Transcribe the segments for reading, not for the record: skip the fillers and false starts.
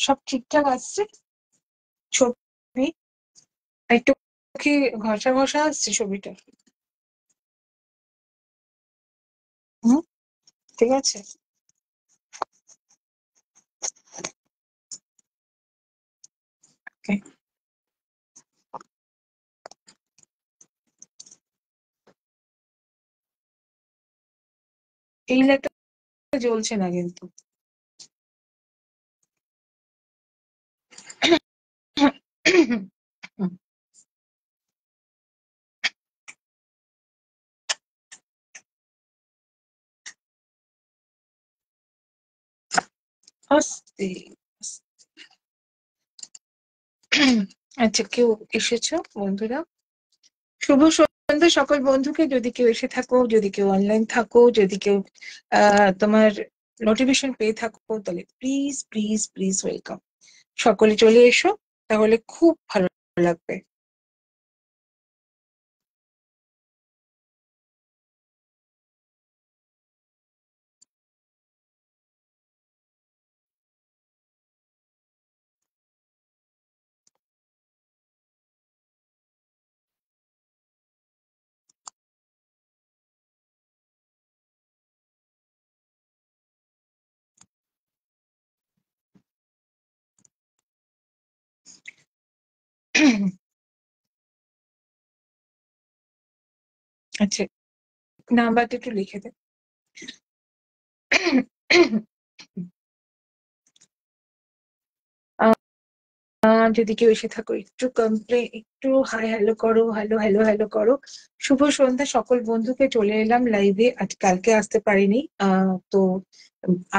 সব ঠিকঠাক আসছে ছবি? একটু কি ঘষা ঘষা আসছে ছবিটা? হুম, ঠিক আছে। Okay. এই লাইটটা জ্বলছে না কিন্তু। আস্তে আচ্ছা, কেউ এসেছো বন্ধুরা? শুভ সন্ধ্যা সকল বন্ধুকে। যদি কেউ এসে থাকো, যদি কেউ অনলাইন থাকো, যদি কেউ তোমার নোটিফিকেশন পেয়ে থাকো, তাহলে প্লিজ প্লিজ প্লিজ ওয়েলকাম। সকলে চলে এসো, তাহলে খুব ভালো লাগবে। আচ্ছা, নাম্বারটা একটু লিখে দে। যদি কেউ এসে থাকো, একটু একটু হাই হ্যালো করো, হ্যালো হ্যালো হ্যালো করো। শুভ সন্ধ্যা সকল বন্ধুকে। চলে এলাম লাইভে, আজ কালকে আসতে পারিনি, তো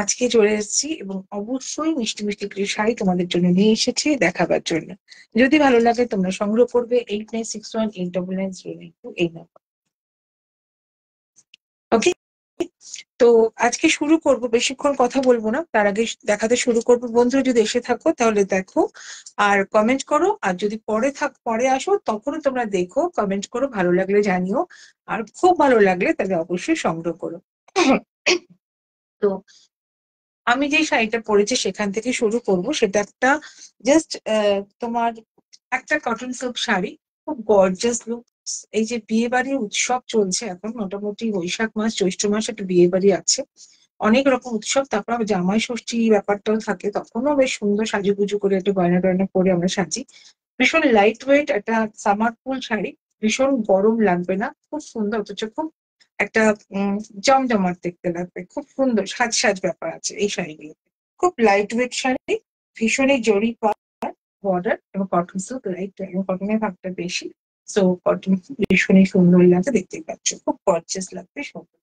আজকে চলে এসেছি, এবং অবশ্যই মিষ্টি মিষ্টি কিছু শাড়ি তোমাদের জন্য নিয়ে এসেছি দেখাবার জন্য। যদি ভালো লাগে তোমরা সংগ্রহ করবে 8961899092 এই নাম্বার। ওকে, তো আজকে শুরু করব, বেশিক্ষণ কথা বলবো না, তার আগে দেখাতে শুরু করবো। বন্ধুরা যদি এসে থাকো তাহলে দেখো আর কমেন্ট করো, আর যদি পরে আসো তখনও তোমরা দেখো, কমেন্ট করো, ভালো লাগলে জানিও, আর খুব ভালো লাগলে তাহলে অবশ্যই সংগ্রহ করো। তো আমি যে শাড়িটা পরেছি সেখান থেকে শুরু করব। সেটা একটা জাস্ট তোমার একটা কটন সিল্ক শাড়ি, খুব গর্জাস লুক। এই যে বিয়ে বাড়ির উৎসব চলছে এখন, মোটামুটি বৈশাখ মাস জ্যৈষ্ঠ মাস একটা বিয়ে বাড়ি আছে, অনেক রকম উৎসব, তারপর আবার জামাই ষষ্ঠী ব্যাপারটাও থাকে, তখনও বেশ সুন্দর সাজুগুজু করে একটু গয়না টয়না করে আমরা সাজি। ভীষণ লাইট ওয়েট একটা সামার ফুল শাড়ি, ভীষণ গরম লাগবে না, খুব সুন্দর, অথচ খুব একটা জমজমাট দেখতে লাগবে, খুব সুন্দর সাজ সাজ ব্যাপার আছে এই শাড়িগুলোতে। খুব লাইট ওয়েট শাড়ি, ভীষণই জরি পাড়, বর্ডার, এবং কটন সিল্ক, লাইট এবং কটনের ভাগটা বেশি। সো কটন ভীষণই সুন্দর লাগে, দেখতেই পাচ্ছ, খুব গর্জিয়াস লাগবে, সুন্দর।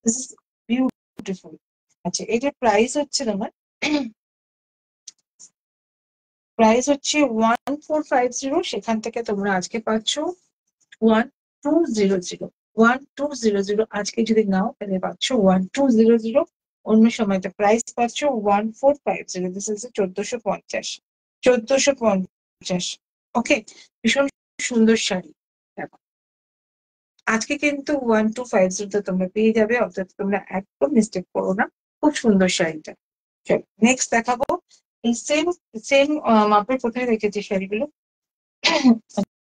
This is beautiful. আচ্ছা, এটার প্রাইস হচ্ছে তোমার প্রাইস হচ্ছে 1450, সেখান থেকে তোমরা আজকে পাচ্ছ 1200। 1200 আজকে যদি নাও তাহলে পাচ্ছ 1200। অন্য সময়টা প্রাইস পাচ্ছ 1450। This is 1450। 1450। ওকে, ভীষণ সুন্দর শাড়ি। দেখো, আজকে কিন্তু 1250 তোমরা পেয়ে যাবে, অর্থাৎ তোমরা একদম মিস্টেক করো না। খুব সুন্দর শাড়িটা। চলো নেক্সট দেখাবো। এই সেম সেম মাপের কোথায় রেখেছি শাড়িগুলো?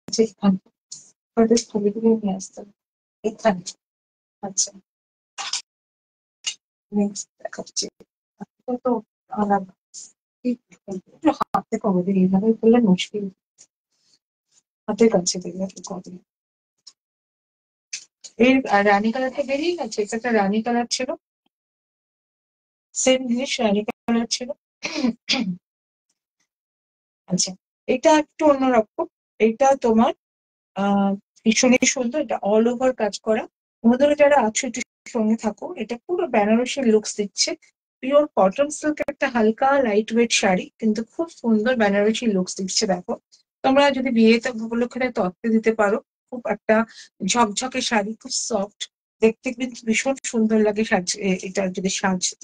আচ্ছা, এখানে ছবিগুলো নিয়ে আসতে হবে। এখানে। আচ্ছা, নেক্সট দেখাচ্ছি। তো আলাদা। একটু হাতে করবে, এইভাবে করলে মুশকিল। হাতের কাছে দিলে একটু করবে। এর রানী কালারটা বেরিয়ে গেছে, এটা একটা রানী কালার ছিল, সেম জিনিস রানী কালার ছিল। আচ্ছা, এটা একটু অন্যরকম। এটা তোমার ভীষণই সুন্দর, এটা অল ওভার কাজ করা। বন্ধুরা যারা আছো একটু সঙ্গে থাকো। এটা পুরো বেনারসি লুকস দিচ্ছে, পিওর কটন সিল্ক, একটা হালকা লাইট ওয়েট শাড়ি, কিন্তু খুব সুন্দর বেনারসি লুকস দিচ্ছে। দেখো, তোমরা যদি বিয়েতে উপলক্ষে তত্ত্বে দিতে পারো, খুব একটা ঝকঝকে শাড়ি, খুব সফট, দেখতে কিন্তু ভীষণ সুন্দর লাগে এটা যদি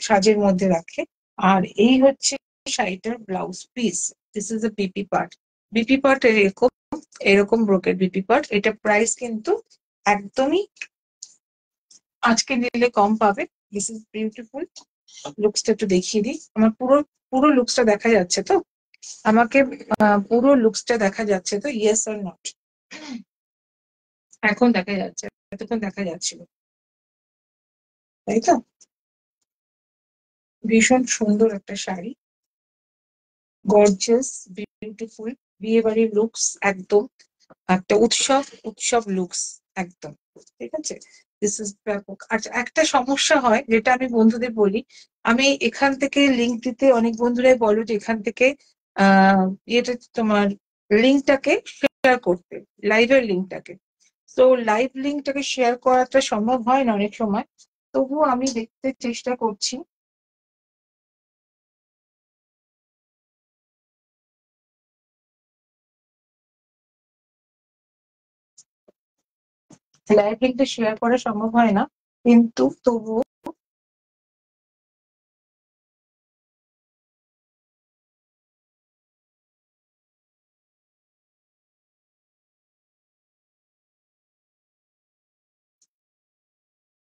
সাজের মধ্যে রাখে। আর এই হচ্ছে শাড়িটার blouse piece. This is a BP part. BP part এরকম এরকম ব্রোকের বিপি পার্ট। এটা প্রাইস কিন্তু একদমই আজকে নিলে কম পাবে। This is beautiful. লুকসটা একটু দেখিয়ে দিই। আমার পুরো পুরো লুকসটা দেখা যাচ্ছে তো? আমাকে পুরো লুকসটা দেখা যাচ্ছে তো? Yes or not? এখন দেখা যাচ্ছে, এতক্ষণ দেখা যাচ্ছিল, তাই তো? ভীষণ সুন্দর একটা শাড়ি, গর্জিয়াস, বিউটিফুল, বিয়ে বাড়ির লুকস একদম, একটা উৎসব উৎসব লুকস একদম। ঠিক আছে, দিস ইজ ব্যাপক। আচ্ছা, একটা সমস্যা হয় যেটা আমি বন্ধুদের বলি, আমি এখান থেকে লিঙ্ক দিতে, অনেক বন্ধুরাই বলো যে এখান থেকে ইয়েটা তোমার লিঙ্কটাকে শেয়ার করতে, লাইভের লিঙ্কটাকে। তো লাইভ লিঙ্কটাকে শেয়ার করাটা সম্ভব হয় না অনেক সময়, তবুও আমি দেখতে চেষ্টা করছি। লাইভ লিঙ্কটা শেয়ার করা সম্ভব হয় না, কিন্তু তবুও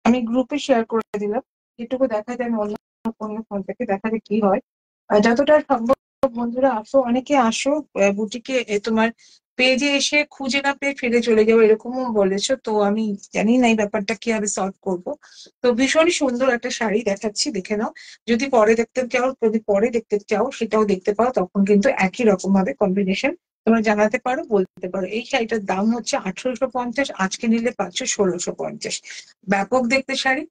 আমি গ্রুপে শেয়ার করে দিলাম। যেটুকু দেখা যায়, আমি অন্য কোনো ফোন থেকে দেখা যায় কি হয়। যতটা সম্ভব বন্ধুরা আসো, অনেকে আসো বুটিকে, তোমার পেজে এসে খুঁজে না পেয়ে ফিরে চলে যাবো এরকমও বলেছো। তো আমি জানি না এই ব্যাপারটা কিভাবে সলভ করব। তো ভীষণ সুন্দর একটা শাড়ি দেখাচ্ছি, দেখে নাও। যদি পরে দেখতে চাও, যদি পরে দেখতে চাও সেটাও দেখতে পাও, তখন কিন্তু একই রকম ভাবে কম্বিনেশন তোমরা জানাতে পারো, বলতে পারো। এই শাড়িটার দাম হচ্ছে 1850, আজকে নিলে পাচ্ছ 1650। ব্যাপক দেখতে শাড়ি,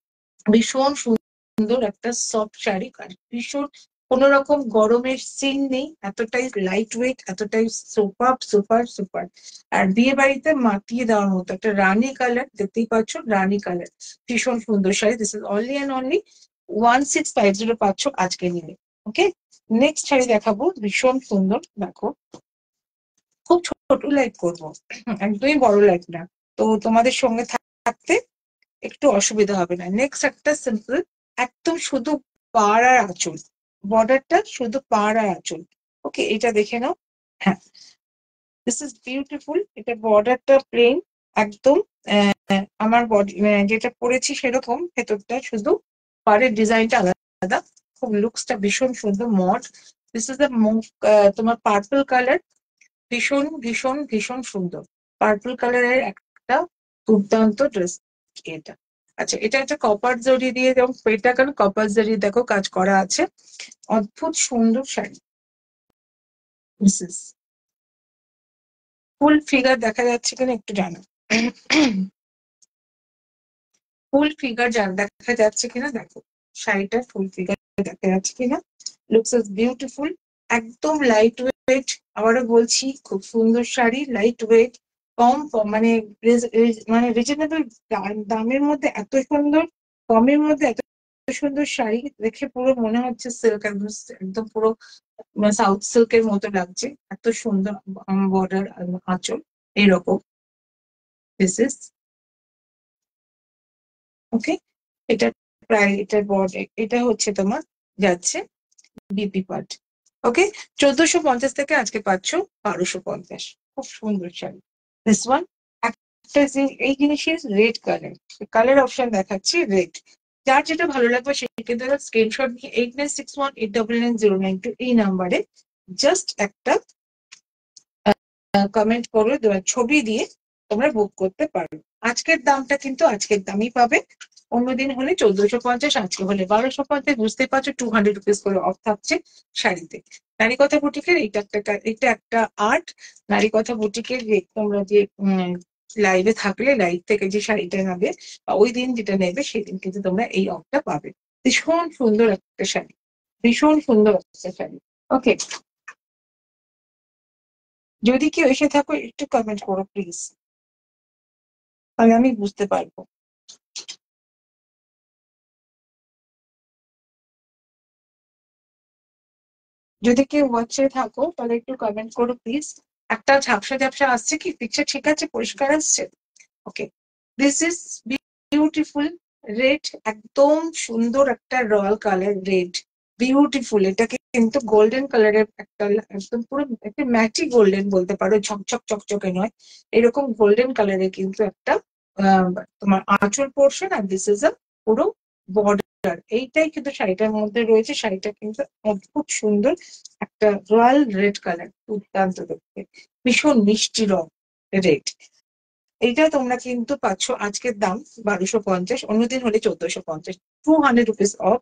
ভীষণ সুন্দর একটা সফট শাড়ি, আর ভীষণ কোনো রকম গরমের সিন নেই, এতটাই লাইট ওয়েট, এতটাই সুপার সুপার সুপার। আর বিয়ে বাড়িতে মাতিয়ে দেওয়ার মতো একটা রানী কালার, দেখতেই পাচ্ছ রানী কালার। ভীষণ সুন্দর sari. This is only and only 1650 পাচ্ছ আজকে নিলে। ওকে, নেক্সট শাড়ি দেখাবো, ভীষণ সুন্দর। দেখো, খুব ছোট লাইট করবো, একদমই বড় লাইট না, তো তোমাদের সঙ্গে থাকতে একটু অসুবিধা হবে না। নেক্সট একটা সিম্পল, একদম শুধু পাড় আর আঁচল, বর্ডারটা শুধু পাড় আর আঁচল। ওকে, এটা দেখে নাও। হ্যাঁ, দিস ইজ বিউটিফুল। এটা বর্ডারটা প্লেন একদম, আমার বডি যেটা পরেছি সেরকম, ভেতরটা শুধু পাড়ের ডিজাইনটা আলাদা। খুব লুকসটা ভীষণ সুন্দর মড। দিস ইজ দ্য তোমার পার্পল কালার, ভীষণ ভীষণ ভীষণ সুন্দর পার্পল কালারের একটা দুর্দান্ত ড্রেস এটা। আচ্ছা, এটা একটা কপার জরি দিয়ে, যেমন পেটা কেন কপার জরি দেখো কাজ করা আছে, অদ্ভুত সুন্দর শাড়ি। মিসেস ফুল ফিগার দেখা যাচ্ছে কিনা একটু জানো? ফুল ফিগার দেখা যাচ্ছে কিনা দেখো, শাড়িটা ফুল ফিগার দেখা যাচ্ছে কিনা। লুকস ইজ বিউটিফুল, একদম লাইট ওয়েট। আবারও বলছি, খুব সুন্দর শাড়ি, লাইট ওয়েট, মানে মানে রিজনেবল দামের মধ্যে এত সুন্দর, কমের মধ্যে এত সুন্দর শাড়ি দেখে পুরো মনে হচ্ছে সিল্ক, একদম একদম পুরো সাউথ সিল্কের মতো লাগছে। এত সুন্দর বর্ডার, আঁচল এইরকম। দিস ইজ ওকে। এটা প্রায়, এটার বর্ডার এটা হচ্ছে তোমার যাচ্ছে বিপি পাট। ওকে, 1450 থেকে আজকে পাচ্ছ 1250। খুব সুন্দর শাড়ি। দিস ওয়ান, একটা এই জিনিসের রেড কালার, কালার অপশন দেখাচ্ছি রেড। যার যেটা ভালো লাগবে সে কিন্তু স্ক্রিনশট নিয়ে 8961899092 এই নাম্বারে জাস্ট একটা কমেন্ট করে ছবি দিয়ে তোমরা বুক করতে পারো। আজকের দামটা কিন্তু আজকের দামই পাবে, অন্যদিন হলে 1450, আজকে হলে 1250। বুঝতে পারছো, 200 রুপিস করে অফ থাকছে শাড়িতে। নারী কথা বুটিকের এটা একটা আর্ট। নারী কথা বুটিকের যে তোমরা যে লাইভে থাকলে, লাইভ থেকে যে শাড়িটা নেবে বা ওই দিন যেটা নেবে সেদিন কিন্তু তোমরা এই অফটা পাবে। ভীষণ সুন্দর একটা শাড়ি, ভীষণ সুন্দর একটা শাড়ি। ওকে, যদি কেউ এসে থাকো একটু কমেন্ট করো প্লিজ, তাহলে আমি বুঝতে পারবো। যদি কেউ ওয়াচে থাকো তাহলে একটু কমেন্ট করো প্লিজ। একটা ঝাপসা ঝাপসা আসছে কি? পিকচার ঠিক আছে? পরিষ্কার আসছে? ওকে, দিস ইজ বিউটিফুল রেড, একদম সুন্দর একটা রয়্যাল কালার রেড, বিউটিফুল। এটাকে কিন্তু গোল্ডেন কালারের একটা, একদম পুরো একটা ম্যাটি গোল্ডেন বলতে পারো, ঝকঝক চকচকে নয়, এরকম গোল্ডেন কালারের কিন্তু একটা আহ, তোমার আঁচল পোর্শন, আর দিস ইজ আ পুরো বর্ডার। এইটাই কিন্তু শাড়িটার মধ্যে রয়েছে। শাড়িটা কিন্তু অদ্ভুত সুন্দর, একটা রয়্যাল রেড কালার, দুর্দান্ত দেখতে, ভীষণ মিষ্টি রং রেড। এইটা তোমরা কিন্তু পাচ্ছ আজকের দাম 1250, অন্যদিন হলে 1450, 200 রুপিস অফ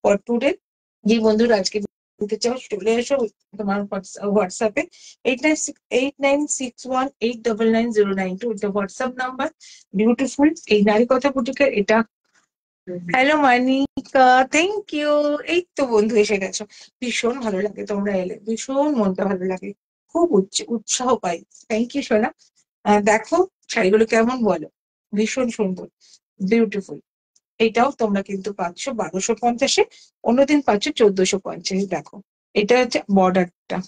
ফর টুডে। যে বন্ধুরা আজকে নিতে চাও চলে এসো তোমার হোয়াটসঅ্যাপে, 8961899092, এটা হোয়াটসঅ্যাপ নাম্বার। বিউটিফুল এই নারী কথা বুটিকের এটা। Hello Manika, thank you. এই তো বন্ধু এসে গেছো, ভীষণ ভালো লাগে তোমরা এলে, ভীষণ মনটা ভালো লাগে, খুব উৎসাহ পাই। থ্যাংক ইউ সোনা। দেখো শাড়িগুলো কেমন বলো, ভীষণ সুন্দর, বিউটিফুল। এটাও তোমরা কিন্তু পাচ্ছ 1250-এ, অন্যদিন পাচ্ছ 1450। দেখো এটা হচ্ছে বর্ডারটা,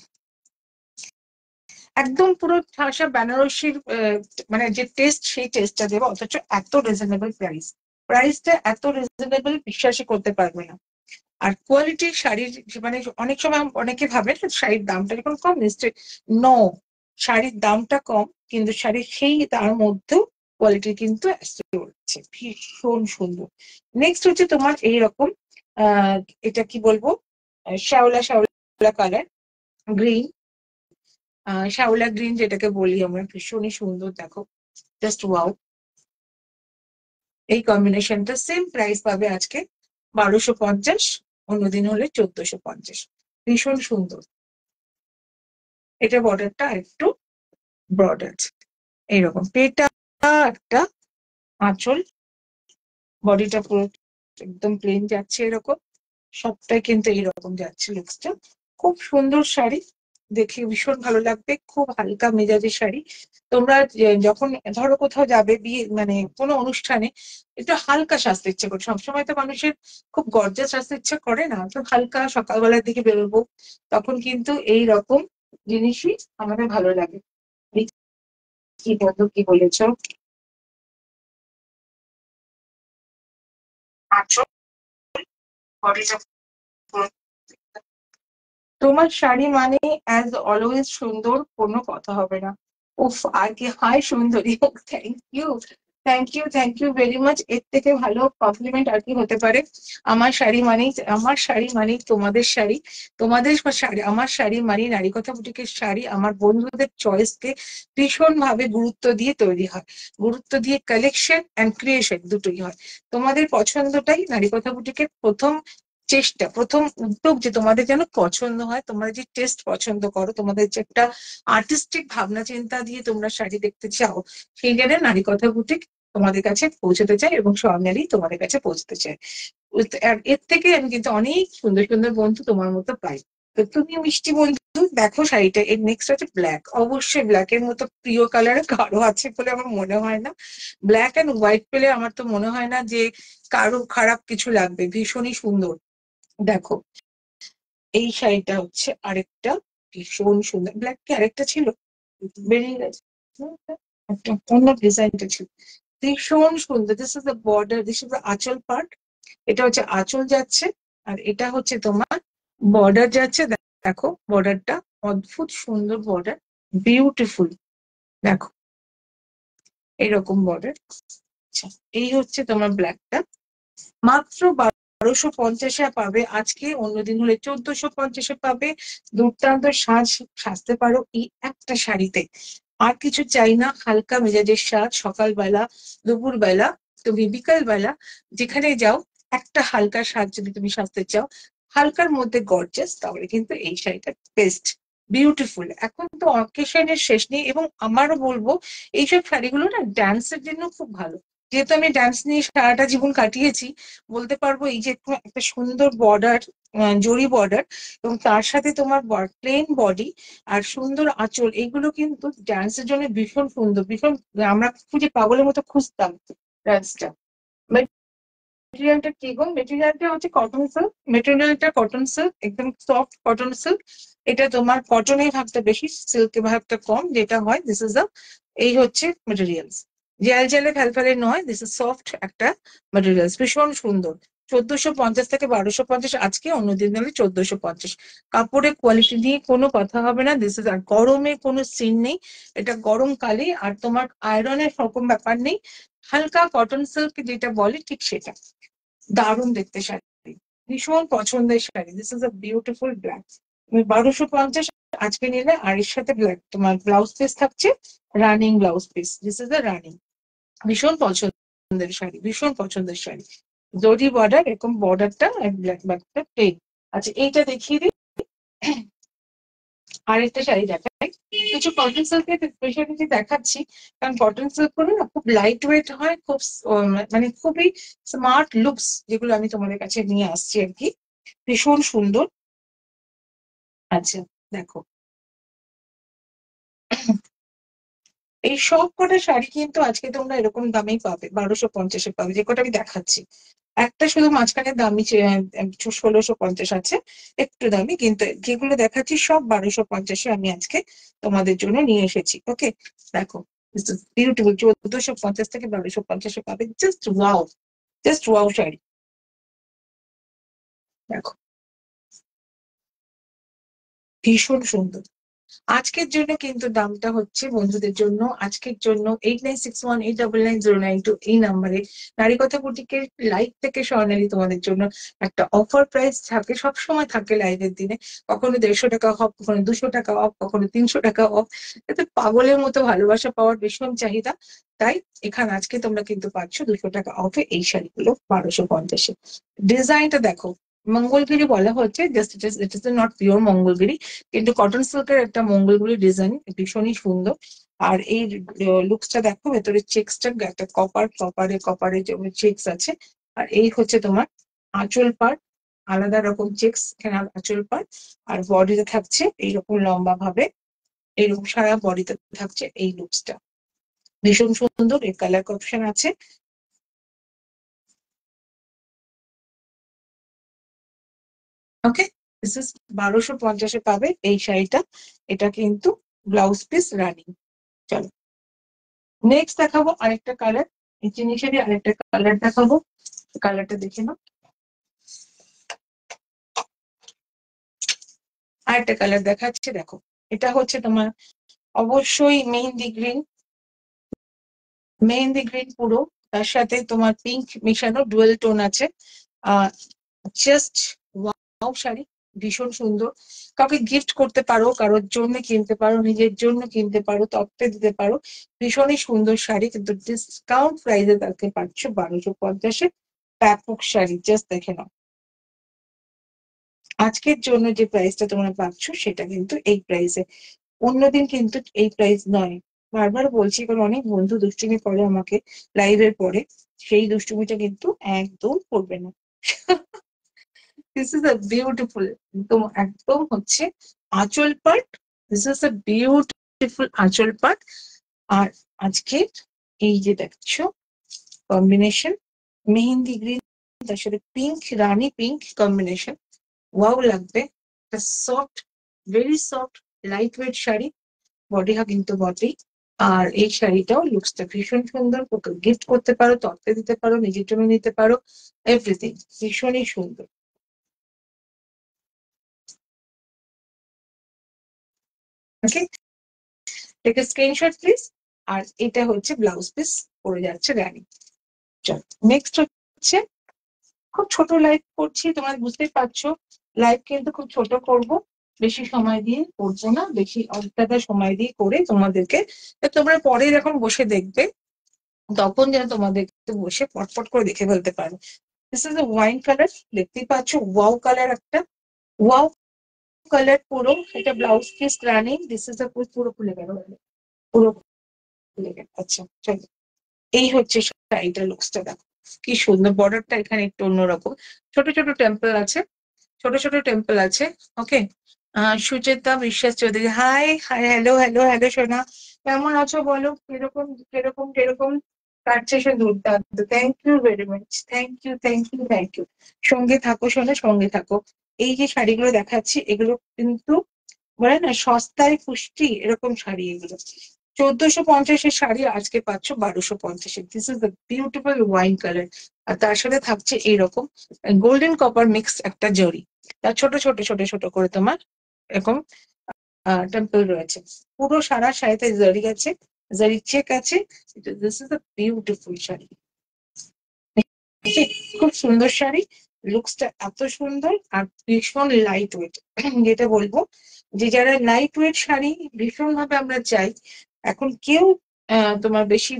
একদম পুরো ঠাসা বেনারসির মানে যে টেস্ট, সেই টেস্টটা দেবো, অথচ এত রিজনেবল প্রাইস। প্রাইসটা এত রিজনেবল বিশ্বাসই করতে পারবে না। আর কোয়ালিটির শাড়ির মানে অনেক সময় অনেকে ভাবে যে শাড়ির দামটা এরকম কম নিশ্চয়ই, নো, শাড়ির দামটা কম কিন্তু শাড়ির সেই তার মধ্যেও কোয়ালিটি কিন্তু রয়েছে, ভীষণ সুন্দর। নেক্সট হচ্ছে তোমার এইরকম এটা কি বলবো, শ্যাওলা শ্যাওলা কালার গ্রিন, শ্যাওলা গ্রিন যেটাকে বলি আমরা, ভীষণই সুন্দর। দেখো জাস্ট ওয়াও, এই কম্বিনেশনটা সেম প্রাইস পাবে আজকে 1250, অন্যদিন হলে 1450। ভীষণ সুন্দর। এটা বর্ডারটা একটু ব্রড আছে, এইরকম পেটা একটা আঁচল, বডিটা পুরো একদম প্লেন যাচ্ছে এরকম, সবটাই কিন্তু এইরকম যাচ্ছে লুকসটা। খুব সুন্দর শাড়ি, দেখে ভীষণ ভালো লাগবে, খুব হালকা মেজাজের শাড়ি। তোমরা যখন ধরো কোথাও যাবে, বিয়ে মানে কোনো অনুষ্ঠানে, একটু হালকা সাজতে ইচ্ছে করে, সবসময় তো মানুষের খুব গর্জাস সাজতে ইচ্ছে করে না, তো হালকা সকালবেলার দিকে বেরোবো, তখন কিন্তু এই রকম জিনিসই আমাদের ভালো লাগে। এই কি বন্ধু কি বলেছো? আঁচল, বডিটা, তোমার শাড়ি মানে অ্যাজ অলওয়েজ সুন্দর, কোনো কথা হবে না। উফ, আর কি হাই সুন্দরী, thank you, thank you, thank you very much. এর থেকে ভালো কমপ্লিমেন্ট আর কি হতে পারে? আমার শাড়ি মানেই, আমার শাড়ি মানেই তোমাদের শাড়ি, তোমাদের শাড়ি, আমার শাড়ি মানেই নারী কথা বুটিকের শাড়ি। আমার বন্ধুদের চয়েসকে ভীষণ ভাবে গুরুত্ব দিয়ে তৈরি হয়, গুরুত্ব দিয়ে কালেকশন অ্যান্ড ক্রিয়েশন দুটোই হয়। তোমাদের পছন্দটাই নারী কথা বুটিকের প্রথম চেষ্টা, প্রথম উদ্যোগ, যে তোমাদের যেন পছন্দ হয়, তোমরা যে টেস্ট পছন্দ করো, তোমাদের যে একটা আর্টিস্টিক ভাবনা চিন্তা দিয়ে তোমরা শাড়ি দেখতে চাও, সেই জন্য নারী কথা বুটিক তোমাদের কাছে পৌঁছতে চাই এবং স্বর্ণালী তোমাদের কাছে পৌঁছতে চাই। আর এর থেকে আমি কিন্তু অনেক সুন্দর সুন্দর বন্ধু তোমার মতো পাই। তো তুমি মিষ্টি বন্ধু, দেখো শাড়িটা, এর নেক্সট হচ্ছে ব্ল্যাক। অবশ্যই ব্ল্যাক এর মতো প্রিয় কালার কারো আছে বলে আমার মনে হয় না। ব্ল্যাক অ্যান্ড হোয়াইট পেলে আমার তো মনে হয় না যে কারো খারাপ কিছু লাগবে, ভীষণই সুন্দর। দেখো এই শাড়িটা হচ্ছে আরেকটা ভীষণ সুন্দর, ব্ল্যাক কি আরেকটা ছিল, বেরিয়ে গেছে, একটা অন্য ডিজাইনটা ছিল, ভীষণ সুন্দর। This is the border, this is the আঁচল পার্ট, এটা হচ্ছে আঁচল যাচ্ছে, আর এটা হচ্ছে তোমার বর্ডার যাচ্ছে। দেখো বর্ডারটা অদ্ভুত সুন্দর বর্ডার, বিউটিফুল। দেখো এরকম বর্ডার। আচ্ছা, এই হচ্ছে তোমার ব্ল্যাকটা, মাত্র 1250-এ পাবে আজকে, অন্যদিন হলে 1450-এ পাবে। দুর্দান্ত সাজতে পারো এই একটা শাড়িতে, আর কিছু চাই না। হালকা মেজাজের সাজ, সকালবেলা, দুপুরবেলা, তুমি বিকালবেলা যেখানে যাও, একটা হালকা সাজ যদি তুমি সাজতে চাও, হালকার মধ্যে গর্জাস, তাহলে কিন্তু এই শাড়িটা বেস্ট, বিউটিফুল। এখন তো অকেশনের শেষ নেই, এবং আমারও বলবো এইসব শাড়িগুলো না ডান্সের জন্য খুব ভালো। যেহেতু আমি ডান্স নিয়ে সারাটা জীবন কাটিয়েছি, বলতে পারবো এই যে একটা সুন্দর বর্ডার, জরি বর্ডার, এবং তার সাথে তোমার প্লেন বডি আর সুন্দর আঁচল, এইগুলো কিন্তু ডান্সের জন্য ভীষণ সুন্দর, ভীষণ, আমরা খুঁজে পাগলের মতো খুঁজতাম ডান্সটা। মেটেরিয়ালটা কি গো? মেটেরিয়ালটা হচ্ছে কটন সিল্ক, মেটেরিয়ালটা কটন সিল্ক, একদম সফট কটন সিল্ক। এটা তোমার কটনের ভাগটা বেশি, সিল্কের ভাগটা কম যেটা হয়। দিস ইজ দ্য, এই হচ্ছে মেটেরিয়ালস। জেল জেলে ফেলফেলে নয়, দিস ইজ সফট একটা মেটেরিয়ালস, ভীষণ সুন্দর। 1450 থেকে 1250 আজকে, অন্যদিন হলে 1450। কাপড়ের কোয়ালিটি নিয়ে কোনো কথা হবে না। দিস ইজ, আর গরমে কোনো সিন নেই, এটা গরমকালে। আর তোমার আয়রনের রকম ব্যাপার নেই, হালকা কটন সিল্ক যেটা বলে ঠিক সেটা। দারুণ দেখতে শাড়ি, ভীষণ পছন্দের sari. This is a beautiful black. তুমি 1250 আজকে নিলে, আর এর সাথে ব্ল্যাক তোমার ব্লাউজ পিস থাকছে, running blouse piece. This is a running, ভীষণ পছন্দের শাড়ি, ভীষণ পছন্দের শাড়ি। জরি বর্ডার, এরকম বর্ডারটা আর ব্ল্যাক ব্যাকটা প্লেন। আচ্ছা এইটা দেখিয়ে দিই, আরেকটা শাড়ি দেখাই। কিছু কটন সিল্কের স্পেশালিটি দেখাচ্ছি, কারণ কটন সিল্ক গুলো না খুব লাইট ওয়েট হয়, খুব মানে খুবই স্মার্ট লুকস, যেগুলো আমি তোমাদের কাছে নিয়ে আসছি আর কি, ভীষণ সুন্দর। আচ্ছা দেখো, এই সব কটা শাড়ি কিন্তু আজকে তোমরা এরকম দামেই পাবে, 1250-এ পাবে, যে কটা আমি দেখাচ্ছি। একটা শুধু মাঝখানে দামি 1650 আছে, একটু দামি, কিন্তু যেগুলো দেখাচ্ছি সব 1250-এ আমি আজকে তোমাদের জন্য নিয়ে এসেছি। ওকে, দেখো, বিউটিফুল। 1450 থেকে 1250-এ পাবে, just wow, just wow sari. দেখো, ভীষণ সুন্দর। আজকের জন্য কিন্তু দামটা হচ্ছে বন্ধুদের জন্য, আজকের জন্য 8961890992 এই নাম্বারে নারীকথা বুটিকের লাইভ থেকে স্বর্ণালী তোমাদের জন্য একটা অফার প্রাইস থাকে, সবসময় থাকে লাইভের দিনে। কখনো 150 টাকা অফ, কখনো 200 টাকা অফ, কখনো 300 টাকা অফ। এতে পাগলের মতো ভালোবাসা পাওয়ার ভীষণ চাহিদা, তাই এখানে আজকে তোমরা কিন্তু পাচ্ছ 200 টাকা অফে এই শাড়িগুলো 1250-এ। ডিজাইনটা দেখো, মঙ্গলগিরি বলা হচ্ছে, just it is not pure Mangalagiri, কিন্তু কটন সিল্কের একটা মঙ্গলগুলি ডিজাইন, ভীষণই সুন্দর। আর এই লুকসটা দেখো, ভেতরে চেক্সটা একটা কপার, কপারে যে চেক্স আছে। আর এই হচ্ছে তোমার আঁচল পাট, আলাদা রকম চেক্স এখানে আঁচল পাট। আর বডিতে থাকছে এইরকম লম্বা ভাবে, এইরকম সারা বডিতে থাকছে এই লুকসটা, ভীষণ সুন্দর। এর কালার অপশন আছে। ওকে, দিস ইজ 1250-এ পাবে এই শাড়িটা। এটা কিন্তু ব্লাউজ পিস রানিং। চলো নেক্সট দেখাবো আরেকটা কালার, এই জিনিসেরই আরেকটা কালার দেখাবো। কালারটা দেখে নাও, আরেকটা কালার দেখাচ্ছে, দেখো। এটা হচ্ছে তোমার অবশ্যই মেহেন্দি গ্রিন, মেহেন্দি গ্রিন পুরো, তার সাথে তোমার পিঙ্ক মিশানো, ডুয়েল টোন আছে। আহ জাস্ট ওয়াও শাড়ি, ভীষণ সুন্দর। কাউকে গিফট করতে পারো, কারোর জন্য কিনতে পারো, নিজের জন্য কিনতে পারো, তত্ত্বে দিতে পারো। ভীষণই সুন্দর শাড়ি, কিন্তু ডিসকাউন্ট প্রাইসে তাকে পাচ্ছ 1250-এ। ব্যাপক শাড়ি, জাস্ট দেখে নাও। আজকের জন্য যে প্রাইসটা তোমরা পাচ্ছ সেটা কিন্তু এই প্রাইসে, অন্যদিন কিন্তু এই প্রাইস নয়। বারবার বলছি, কারণ অনেক বন্ধু দুষ্টুমি করে আমাকে লাইভের পরে, সেই দুষ্টুমিটা কিন্তু একদম করবে না। দিস ইজ আ বিউটিফুল, একদম একদম হচ্ছে আঁচল পাট। দিস ইজ আ বিউটিফুল আঁচল পাট। আর আজকে এই যে দেখছো কম্বিনেশন, মেহেন্দি গ্রিন, তার সাথে pink, rani pink combination, wow লাগবে। Soft, very soft, light weight sari, body হা কিন্তু বটেই। আর এই শাড়িটাও লুকসটা ভীষণ সুন্দর, গিফট করতে পারো, তত্ত্বে দিতে পারো, নিজের জন্য নিতে পারো, এভরিথিং ভীষণই সুন্দর। ওকে, টেক এ স্ক্রিনশট প্লিজ। আর এটা হচ্ছে ব্লাউজ পিস, পরে যাচ্ছে রানী। চল নেক্সট হচ্ছে, খুব ছোট লাইভ করছি, তোমরা বুঝতেই পারছো, লাইভ কিন্তু খুব ছোট করব, বেশি সময় দিয়ে করবো না, বেশি অল্পটা সময় দিয়ে করে তোমাদেরকে, তোমরা পরে যখন বসে দেখবে তখন যেন তোমাদেরকে বসে পটপট করে দেখে ফেলতে পারো। This is a wine colour, দেখতেই পাচ্ছ, ওয়াও কালার একটা, ওয়াও কালার পুরো। এটা blouse piece running, this is a পুরো খুলে গেল, পুরো খুলে গেল। আচ্ছা চলো, এই হচ্ছে শাড়িটার লুকসটা, দেখো কি সুন্দর। বর্ডারটা এখানে একটু অন্যরকম, ছোট ছোট টেম্পল আছে, ছোট ছোট টেম্পল আছে। ওকে, সুচেতা বিশ্বাস Chowdhury, high high, hello hello hello সোনা, কেমন আছো বলো, কিরকম কিরকম কিরকম কাটছে সে দুর্দান্ত, thank you very much, thank you, thank you, thank you. সঙ্গে থাকো শোনো, সঙ্গে থাকো। এই যে শাড়িগুলো দেখাচ্ছি এগুলো কিন্তু বলে না সস্তায় পুষ্টি, এরকম শাড়ি এগুলো। 1450-এর শাড়ি আজকে পাচ্ছ 1250-এ। This is the beautiful wine colour. আর তার সাথে থাকছে এইরকম গোল্ডেন কপার মিক্স একটা জরি, তার ছোট ছোট ছোট ছোট করে তোমার এরকম টেম্পল রয়েছে। পুরো সারা শাড়িতে জারি আছে, জারি চেক আছে। This is the beautiful sari. খুব সুন্দর শাড়ি, লুকসটা এত সুন্দর আর ভীষণ লাইট ওয়েট। যেটা বলবো যে যারা লাইট ওয়েট শাড়ি ভীষণ ভাবে আমরা চাই, এখন কেউ তোমার বেশি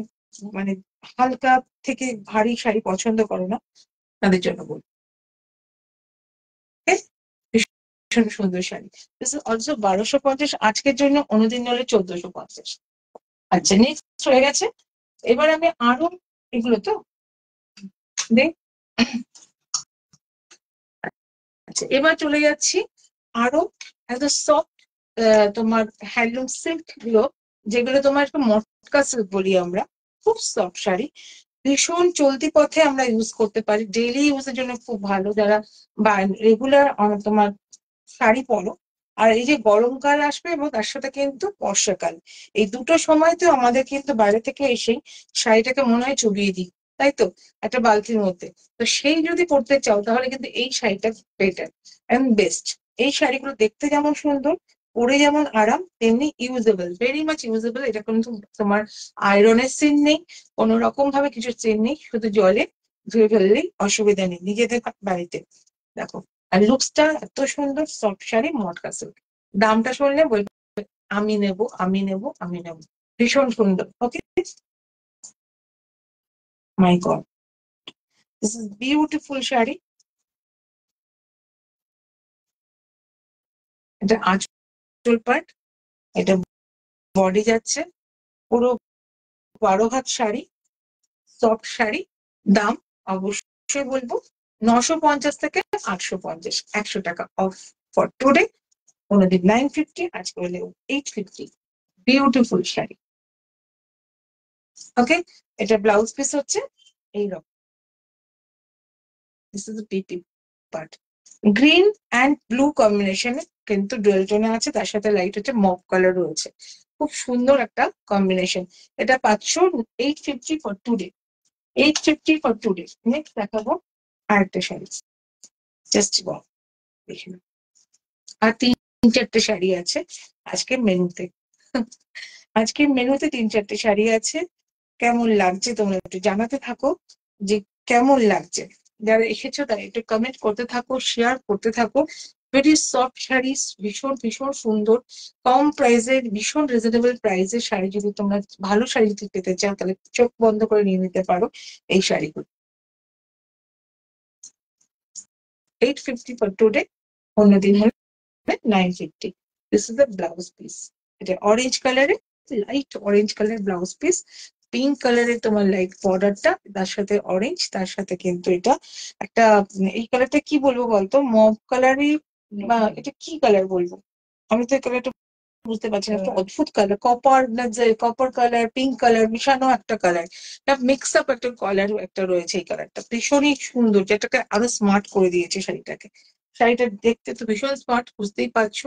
মানে হালকা থেকে ভারী শাড়ি পছন্দ করো না, তাদের জন্য বলবো ভীষণ সুন্দর শাড়ি। অলসো 1250 আজকের জন্য, অনুদিন হলে 1450। আচ্ছা নেক্সট হয়ে গেছে। এবার আমি আরো এগুলো তো দেখ। আচ্ছা এবার চলে যাচ্ছি আরো একটা সফট তোমার হ্যান্ডলুম সিল্ক গুলো, যেগুলো তোমার একটু মটকা সিল্ক বলি আমরা। খুব সফট শাড়ি, ভীষণ চলতি পথে আমরা ইউজ করতে পারি, ডেইলি ইউজের জন্য খুব ভালো যারা বা রেগুলার তোমার শাড়ি পরো। আর এই যে গরমকাল আসবে এবং তার সাথে কিন্তু বর্ষাকাল, এই দুটো সময়তে আমাদের কিন্তু বাইরে থেকে এসেই শাড়িটাকে মনে হয় চুবিয়ে দিই, তাই তো, একটা বালতির মধ্যে। তো সেই যদি করতে চাও তাহলে কিন্তু এই শাড়িটা বেটার এন্ড বেস্ট। এই শাড়িগুলো দেখতে যেমন সুন্দর, পরে যেমন আরাম, তেমনি ইউজেবল, ভেরি মাচ ইউজেবল। এটা কিন্তু তোমার আয়রনের সিন নেই, কোনো রকম ভাবে কিছু সিন নেই, শুধু জলে ধুয়ে ফেললেই অসুবিধা নেই নিজেদের বাড়িতে। দেখো আর লুকসটা এত সুন্দর, সফট শাড়ি মটকা সিল্ক। দামটা শুনলে বলবে আমি নেব, আমি নেব, আমি নেব। ভীষণ সুন্দর। Okay, my god, this is beautiful sari. এটা আঁচল পার্ট, এটা বডি যাচ্ছে, পুরো 12 হাত শাড়ি, সফট শাড়ি। দাম অবশ্যই বলবো 950 থেকে 850, 100 টাকা অফ ফর টুডে। কোনোদিন 950, আজকে হলে 850। বিউটিফুল শাড়ি। ওকে, এটা ব্লাউজ পিস হচ্ছে এইরকম। This is PP part, green and blue কম্বিনেশনে কিন্তু ডুয়েল টোনে আছে, তার সাথে লাইট হচ্ছে মভ কালার রয়েছে। খুব সুন্দর একটা কম্বিনেশন। এটা পাচ্ছ 850 for today, 850 for today. Next দেখাবো আরেকটা শাড়ি, জাস্ট দেখে নাও। আর 3-4টে শাড়ি আছে আজকে মেনুতে। আজকে মেনুতে 3-4টে শাড়ি আছে। কেমন লাগছে তোমরা একটু জানাতে থাকো যে কেমন লাগছে। যারা এসেছো তারা একটু কমেন্ট করতে থাকো, শেয়ার করতে থাকো। ভেরি সফট শাড়ি, ভীষণ ভীষণ সুন্দর, কম প্রাইসের, ভীষণ রিজনেবল প্রাইসের শাড়ি। যদি তোমরা ভালো শাড়ি যদি পেতে চাও তাহলে চোখ বন্ধ করে নিয়ে নিতে পারো এই শাড়িগুলো। 850 ফর টুডে, অন্যদিন হলে 950। This is the blouse piece. এটা অরেঞ্জ কালারে, light orange colour blouse piece, pink কালারের তোমার লাইট বর্ডারটা, তার সাথে অরেঞ্জ, তার সাথে কিন্তু এটা একটা এই কালারটা কি বলবো বলতো, মভ কালারই বা এটা কি কালার বলবো, আমি তো এই কালারটা বুঝতে পারছি না। একটা অদ্ভুত কালার, কপার না যে কপার কালার, পিঙ্ক কালার মিশানো একটা কালার, একটা মিক্স আপ একটা কালার একটা রয়েছে। এই কালারটা ভীষণই সুন্দর, যেটাকে আরো স্মার্ট করে দিয়েছে শাড়িটাকে। শাড়িটা দেখতে তো ভীষণ স্মার্ট, বুঝতেই পারছো,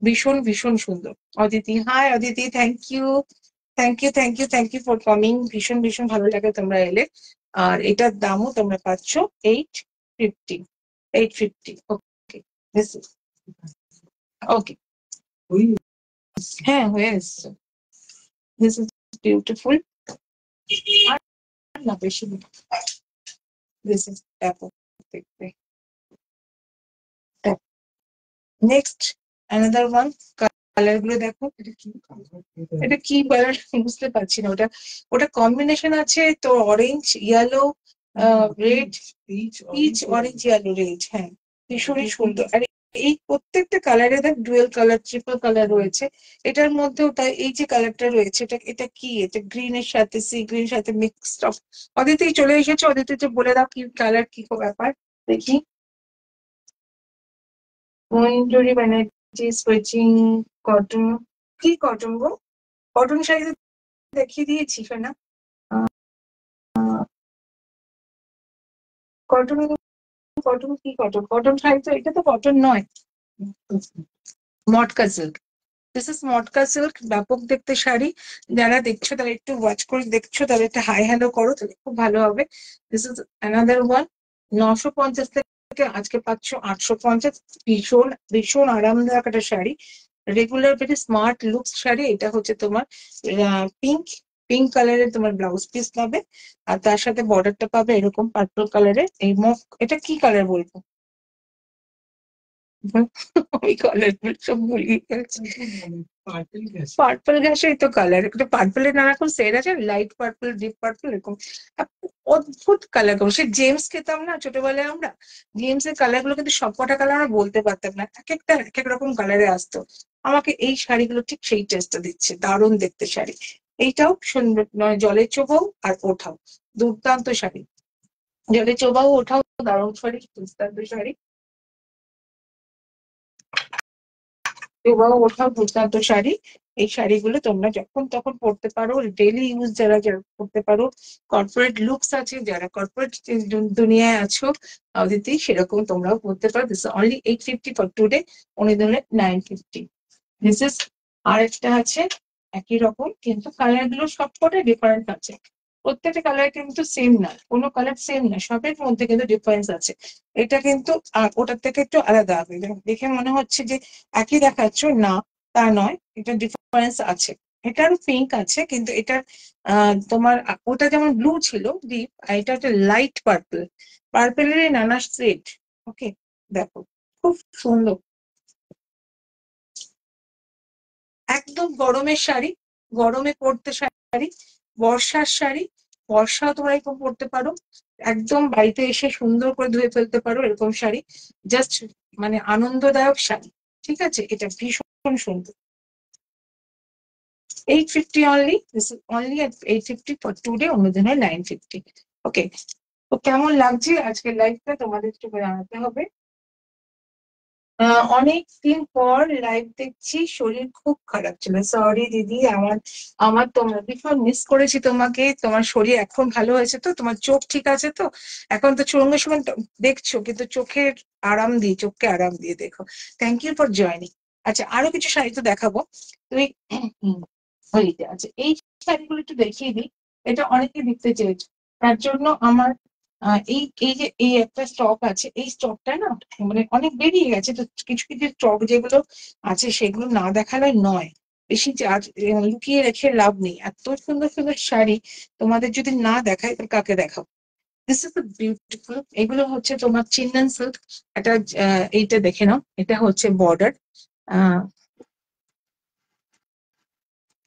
ভীষণ ভীষণ সুন্দর। Aditi, hi Aditi, thank you, thank you, thank you, thank you for coming. ভীষণ ভীষণ ভালো লাগে তোমরা এলে। আর এটার দামও তোমরা পাচ্ছ 850, 850। Okay, this is okay. হ্যাঁ হয়ে এসছে। This is beautiful. আর না বেশি, দিস ইজ ট্যাপ দেখবে। নেক্সট অ্যানাদার ওয়ান, কালার গুলো দেখো। এটা কি কালার বুঝতে পারছি না। ওটা ওটা কম্বিনেশন আছে তো, orange yellow red, peach orange yellow red. হ্যাঁ, ভীষণই সুন্দর। আর এই প্রত্যেকটা কালারে দেখ ডুয়েল কালার, ট্রিপল কালার রয়েছে। এটার মধ্যেও তাই, এই যে কালারটা রয়েছে এটা এটা কি, এটা গ্রিনের সাথে সি গ্রিন সাথে মিক্সড অফ। অদিতি চলে এসেছে, অদিতি যে বলে দাও কি কালার, কি ব্যাপার দেখি। মইনজুরি ব্যানার্জি সুইচিং কটন, কি কটন গো? কটন শাড়ি দেখিয়ে দিয়েছি না? কটন, কটন কি কটন? কটন শাড়ি তো, এটা তো কটন নয়, মটকা silk. This is matka silk, ব্যাপক দেখতে শাড়ি। যারা দেখছো তারা একটু ওয়াচ করে দেখছো, তাহলে একটা হাই হ্যালো করো, তাহলে খুব ভালো হবে। This is another one. 950 থেকে আজকে পাচ্ছ 850। ভীষণ ভীষণ আরামদায়ক একটা sari, regular very smart looks sari. এটা হচ্ছে তোমার পিঙ্ক, পিঙ্ক কালারের তোমার ব্লাউজ পিস পাবে, আর তার সাথে বর্ডারটা পাবে এরকম পার্পল কালারের। এই এটা কি কালার বলবো? ওই কালার গুলো সব ভুলিয়ে গেছে। পার্পল গ্যাসেই তো কালার, একটা পার্পলের নানা রকম শেড আছে, লাইট পার্পল, ডিপ পার্পল, এরকম অদ্ভুত কালার। করবো সে জেমস খেতাম না ছোটবেলায় আমরা, জেমস এর কালার গুলো কিন্তু সবকটা কালার আমরা বলতে পারতাম না, এক একটা এক এক রকম কালারে আসতো। আমাকে এই শাড়িগুলো ঠিক সেই টেস্টটা দিচ্ছে, দারুণ দেখতে শাড়ি। এইটাও সুন্দর, নয় জলে চোবাও আর ওঠাও, দুর্দান্ত শাড়ি। জলে চোবাও ওঠাও দারুণ শাড়ি, দুর্দান্ত শাড়ি। এবং ওঠাও দুর্দান্ত শাড়ি। এই শাড়িগুলো তোমরা যখন তখন পরতে পারো, ডেইলি ইউজ যারা যারা করতে পারো, কর্পোরেট লুকস আছে যারা, কর্পোরেট দুনিয়ায় আছো অদিতি, সেরকম তোমরাও পরতে পারো। দিস অনলি 850 ফর টুডে, উনি দিলেন 950। দিস ইজ আর একটা আছে একই রকম, কিন্তু কালার গুলো সবকটা ডিফারেন্ট আছে। প্রত্যেকটা কালার কিন্তু সেম না, কোনো কালার সেম না, সবের মধ্যে কিন্তু ডিফারেন্স আছে। এটা কিন্তু ওটার থেকে একটু আলাদা হবে, দেখে মনে হচ্ছে যে একই দেখাচ্ছ, না তা নয়, এটা ডিফারেন্স আছে। এটারও পিঙ্ক আছে, কিন্তু এটার তোমার ওটা যেমন ব্লু ছিল ডিপ, আর এটা একটা লাইট পার্পল, পার্পলেরই নানা শেড। ওকে, দেখো খুব সুন্দর, একদম গরমের শাড়ি, গরমে পরতে শাড়ি, বর্ষার শাড়ি, বর্ষাও তোমরা এরকম পরতে পারো, একদম বাড়িতে এসে সুন্দর করে ধুয়ে ফেলতে পারো এরকম শাড়ি, জাস্ট মানে আনন্দদায়ক শাড়ি। ঠিক আছে, এটা ভীষণ সুন্দর। 850 only, this is only at 850 for today, অন্যদিন হয় 950। ওকে, তো কেমন লাগছে আজকের লাইফটা তোমাদের একটু জানাতে হবে। অনেক দিন পর লাইভ দেখছি, শরীর খুব খারাপ ছিল, সরি দিদি। আমার আমার তোমার ভীষণ মিস করেছি তোমাকে। তোমার শরীর এখন ভালো হয়েছে তো? তোমার চোখ ঠিক আছে তো? এখন তো চুরঙ্গের সময় দেখছো, কিন্তু চোখের আরাম দিয়ে, চোখকে আরাম দিয়ে দেখো। Thank you for joining. আচ্ছা, আরো কিছু শাড়ি তো দেখাবো। তুমি হইতে আচ্ছা, এই শাড়িগুলো একটু দেখিয়ে দিই, এটা অনেকে দেখতে চেয়েছে, তার জন্য আমার এই এই যে এই একটা স্টক আছে, এই স্টকটা না মানে অনেক বেরিয়ে গেছে, তো কিছু কিছু স্টক যেগুলো আছে সেগুলো না দেখালে নয়। বেশি লুকিয়ে রেখে লাভ নেই, এত সুন্দর সুন্দর শাড়ি তোমাদের যদি না দেখায় তাহলে কাকে দেখাবো। দিস ইজ বিউটিফুল, এগুলো হচ্ছে তোমার চিন্নান সিল্ক। এটা এইটা দেখে নাও, এটা হচ্ছে বর্ডার,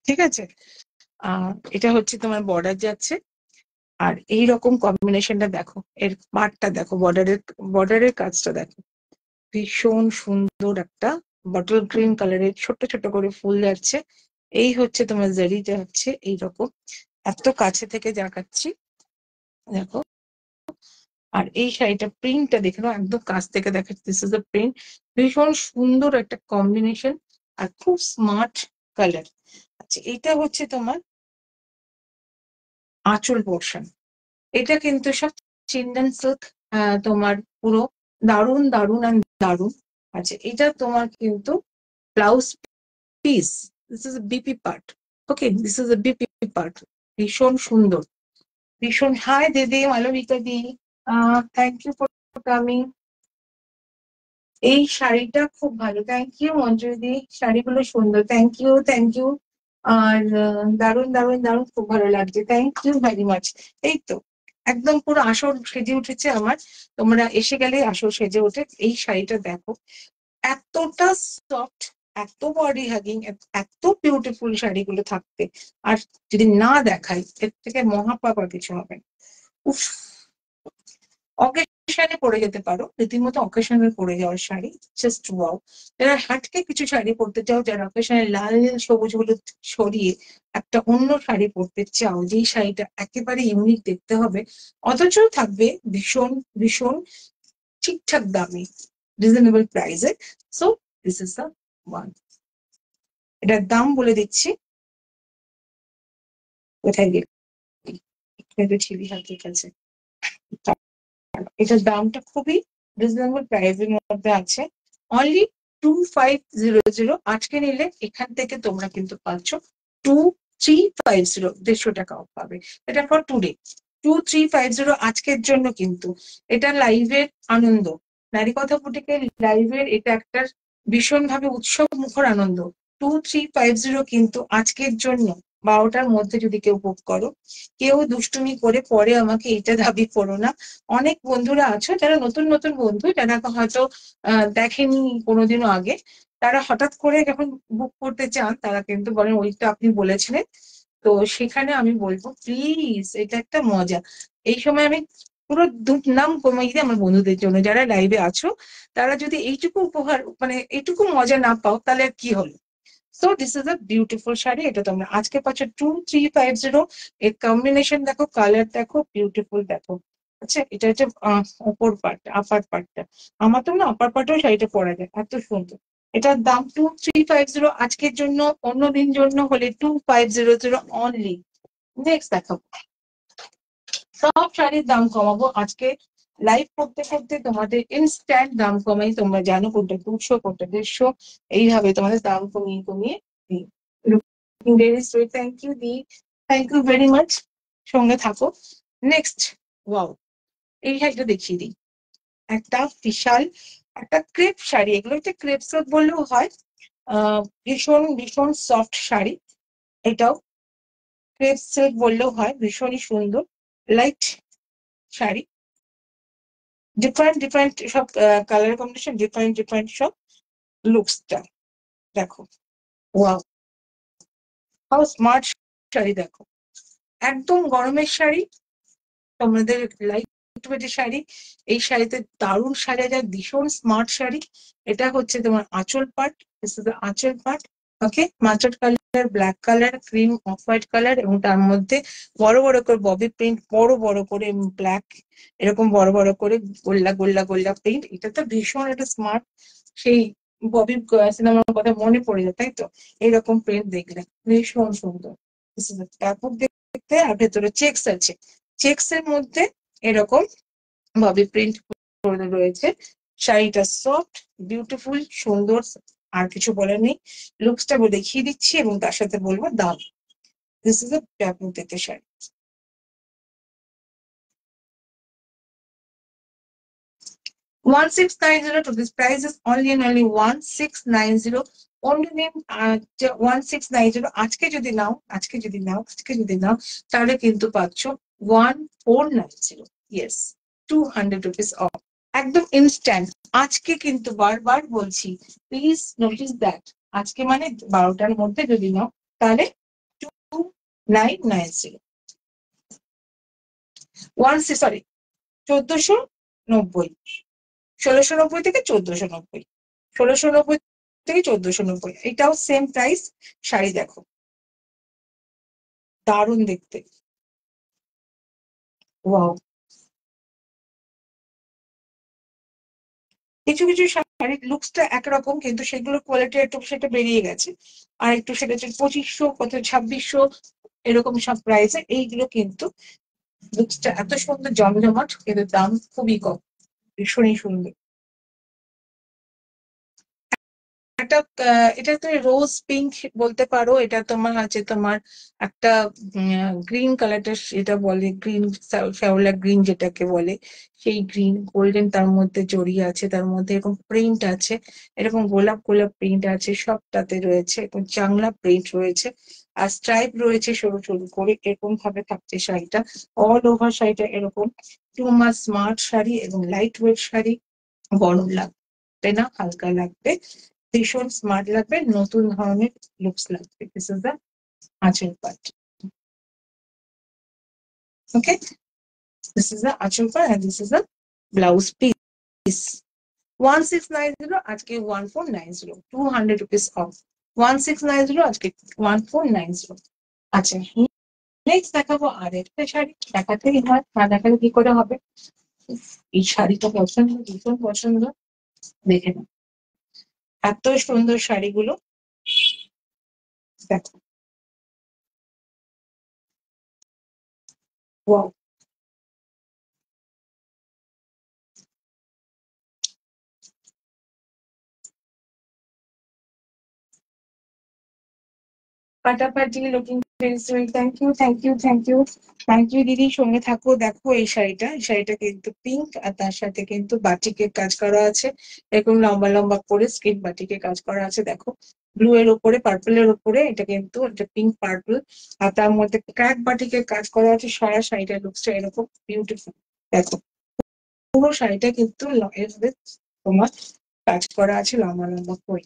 ঠিক আছে। এটা হচ্ছে তোমার বর্ডার যাচ্ছে, আর এই রকম কম্বিনেশনটা দেখো, এর পার্টটা দেখো, বর্ডারের কাজটা দেখো, ভীষণ সুন্দর একটা বটল গ্রিন কালারের ছোট ছোট করে ফুল যাচ্ছে। এই হচ্ছে তোমার জারিটা হচ্ছে এইরকম, এত কাছে থেকে দেখাচ্ছি, দেখো। আর এই শাড়িটা প্রিন্টটা দেখে নাও, একদম কাছ থেকে দেখাচ্ছি, দিস ইজ দ্য প্রিন্ট। ভীষণ সুন্দর একটা কম্বিনেশন, আর খুব স্মার্ট কালার। আচ্ছা, এটা হচ্ছে তোমার আঁচল পোর্শন। এটা কিন্তু সব চিন্দেন সিল্ক, তোমার পুরো দারুণ দারুণ আর দারুণ। আচ্ছা, এটা তোমার কিন্তু blouse piece, this is BP part. Okay, this is a BP part, ভীষণ সুন্দর, ভীষণ। হাই দিদি, মালবিকা দি, থ্যাংক ইউ ফর কামিং। এই শাড়িটা খুব ভালো, থ্যাংক ইউ মঞ্জুরি দি, শাড়িগুলো সুন্দর, থ্যাংক ইউ থ্যাংক ইউ। আর দারুণ দারুণ দারুণ, খুব ভালো লাগছে, থ্যাংক ইউ ভেরি মাচ। এই তো একদম পুরো আসর সেজে উঠেছে আমার, তোমরা এসে গেলে আসর সেজে ওঠে। এই শাড়িটা দেখো, এতটা সফট, এত বডি হাগিং, এত বিউটিফুল শাড়িগুলো থাকতে, আর যদি না দেখাই এর থেকে মহাপাপ আর কিছু হবে না। উফ, অকেশনে পরে যেতে পারো, রীতিমতো অকেশনে পরে যাওয়ার শাড়ি, জাস্ট ওয়াও। যারা হাটকে কিছু শাড়ি পরতে চাও, যারা অকেশনে লাল সবুজ গুলো সরিয়ে একটা অন্য শাড়ি পরতে চাও, যেই শাড়িটা একেবারে ইউনিক দেখতে হবে, অথচ থাকবে ভীষণ ভীষণ ঠিকঠাক দামে, রিজনেবল প্রাইসে। So this is the one. এটার দাম বলে দিচ্ছি, কোথায় গেল, একটু ছিলি হাতের কাছে। এটার দামটা খুবই রিজনেবল প্রাইসের মধ্যে আছে, অনলি 2500। আজকে নিলে এখান থেকে তোমরা কিন্তু পাচ্ছ 2350, 150 টাকা অফ পাবে। এটা ফর টুডে 2350 আজকের জন্য। কিন্তু এটা লাইভের আনন্দ, নারী কথা বুটিকে লাইভের এটা একটা ভীষণ ভাবে উৎসব মুখর আনন্দ। 2350 কিন্তু আজকের জন্য 12টার মধ্যে যদি কেউ বুক করো। কেউ দুষ্টুমি করে পরে আমাকে এটা দাবি করো না। অনেক বন্ধুরা আছো যারা নতুন নতুন বন্ধু, যারা হয়তো দেখেনি কোনোদিনও আগে, তারা হঠাৎ করে যখন বুক করতে চান তারা কিন্তু বলেন ওইটা আপনি বলেছিলেন। তো সেখানে আমি বলবো প্লিজ, এটা একটা মজা। এই সময় আমি পুরো নাম কমিয়ে দিই আমার বন্ধুদের জন্য, যারা লাইভে আছো। তারা যদি এইটুকু উপহার মানে এইটুকু মজা না পাও তাহলে আর কি হলো। So this is a beautiful sari, এটা তোমরা আজকে পাচ্ছ 2350। এর কম্বিনেশন দেখো, কালার দেখো, বিউটিফুল দেখো। আচ্ছা, এটা হচ্ছে উপর পার্ট, আপার পার্টটা। আমার তো না আপার পার্টেও শাড়িটা পরা যায়, এত সুন্দর। এটার দাম 2350 আজকের জন্য, অন্য দিন জন্য হলে 2500 অনলি। নেক্সট দেখো, সব শাড়ির দাম কমাবো আজকে লাইভ করতে করতে, তোমাদের ইনস্ট্যান্ট দাম কমাই। তোমরা জানো কোনটা 200, কোনটা 150, এইভাবে তোমাদের দাম কমিয়ে কমিয়ে দিই। ভেরি সুইট, থ্যাংক ইউ দি, থ্যাংক ইউ ভেরি মাচ। সঙ্গে থাকো। নেক্সট, ওয়াও, এই শাড়িটা দেখিয়ে দিই। একটা বিশাল একটা ক্রেপ শাড়ি, এগুলো একটা ক্রেপ সিল্ক বললেও হয়। ভীষণ ভীষণ সফট শাড়ি। এটাও ক্রেপ সিল্ক বললেও হয়, ভীষণই সুন্দর লাইট শাড়ি। ডিফারেন্ট ডিফারেন্ট সব কালার কম্বিনেশন, ডিফারেন্ট ডিফারেন্ট সব লুকসটা দেখো। ওয়াও, হাউ স্মার্ট শাড়ি দেখো। একদম গরমের শাড়ি, তোমাদের লাইট ওয়েটের শাড়ি। এই শাড়িতে দারুণ সাজা যায়, ভীষণ স্মার্ট শাড়ি। এটা হচ্ছে তোমার আঁচল পার্ট, দিস ইজ দ্য আঁচল part. Okay, mustard colour, black colour, cream off white colour, এবং তার মধ্যে বড় বড় করে ববি প্রিন্ট, বড় বড় করে ব্ল্যাক, এরকম বড় বড় করে গোল্লা গোল্লা গোল্লা প্রিন্ট। এটা তো ভীষণ একটা স্মার্ট, সেই ববি সিনেমার কথা মনে পড়ে যায়, তাই তো? এইরকম প্রিন্ট দেখলে ভীষণ সুন্দর। ব্যাপক দেখতে। আর ভেতরে চেকস আছে, চেকস এর মধ্যে এরকম ববি প্রিন্ট রয়েছে। শাড়িটা সফট, বিউটিফুল, সুন্দর, আর কিছু বলার নেই। লুকসটা দেখিয়ে দিচ্ছি এবং তার সাথে বলবো দাম। দিস ইজ এ ব্যাপক দেখতে sari. 1690, to this price is only and only 1690, only name 1690। আজকে যদি নাও, আজকে যদি নাও, আজকে যদি নাও, তাহলে কিন্তু পাচ্ছ 1490। ইয়েস, 200 রুপিস অফ, একদম ইনস্ট্যান্ট। আজকে কিন্তু বারবার বলছি, প্লিজ নোটিস দ্যাট, আজকে মানে 12টার মধ্যে যদি নাও তাহলে 2990, সরি 1490, 1690 থেকে 1490, 1690 থেকে 1490, এটাও সেম প্রাইস। শাড়ি দেখো, দারুণ দেখতে। ওয়াও, কিছু কিছু শাড়ির লুকসটা একরকম, কিন্তু সেগুলোর কোয়ালিটি একটু সেটা বেরিয়ে গেছে। আর একটু সেটা হচ্ছে 2500, কত 2600, এরকম সব প্রাইসে। এইগুলো কিন্তু লুকসটা এত সুন্দর জমজমাট, কিন্তু দাম খুবই কম, ভীষণই সুন্দর। একটা এটা তো রোজ পিঙ্ক বলতে পারো, এটা তোমার আছে তোমার একটা গ্রিন কালারটা, এটা বলে গ্রিন, শ্যাওলা গ্রিন যেটাকে বলে, সেই গ্রিন গোল্ডেন তার মধ্যে জড়িয়ে আছে, তার মধ্যে এরকম প্রিন্ট আছে, এরকম গোলাপ গোলাপ প্রিন্ট আছে সবটাতে রয়েছে, এবং চাংলা প্রিন্ট রয়েছে, আর স্ট্রাইপ রয়েছে সরু সরু করে, এরকম ভাবে থাকছে শাড়িটা। অল ওভার শাড়িটা এরকম। টু মাচ স্মার্ট শাড়ি এবং লাইট ওয়েট শাড়ি, গরম লাগবে না, হালকা লাগবে, ভীষণ স্মার্ট লাগবে, নতুন ধরনের লুকস লাগবে। দিস ইজ দ্য আঁচল part. Okay, this is the আঁচল part and this is the blouse piece. 1690 আজকে 1490, 200 রুপিস অফ। 1690 আজকে 1490। আচ্ছা, নেক্সট দেখাবো আর একটা শাড়ি, দেখাতেই হয়, না দেখালে কি করে হবে। এই শাড়িটা পছন্দ, ভীষণ পছন্দ, দেখে নাও এত সুন্দর শাড়িগুলো দেখো। ওয়াও, ফাটাফাটি, looking very sweet. Thank you, thank you, thank you, thank you দিদি। সঙ্গে থাকো। দেখো এই শাড়িটা, এই শাড়িটা কিন্তু পিঙ্ক, আর তার সাথে কিন্তু বাটিকের কাজ করা আছে। এরকম লম্বা লম্বা করে স্কিন বাটিকের কাজ করা আছে। দেখো ব্লু এর উপরে, পার্পল এর উপরে, এটা কিন্তু এটা পিঙ্ক পার্পল, আর তার মধ্যে ক্র্যাক বাটিকের কাজ করা আছে। সারা শাড়িটার লুকসটা এরকম বিউটিফুল। দেখো পুরো শাড়িটা কিন্তু এভাবে তোমার কাজ করা আছে লম্বা লম্বা করে।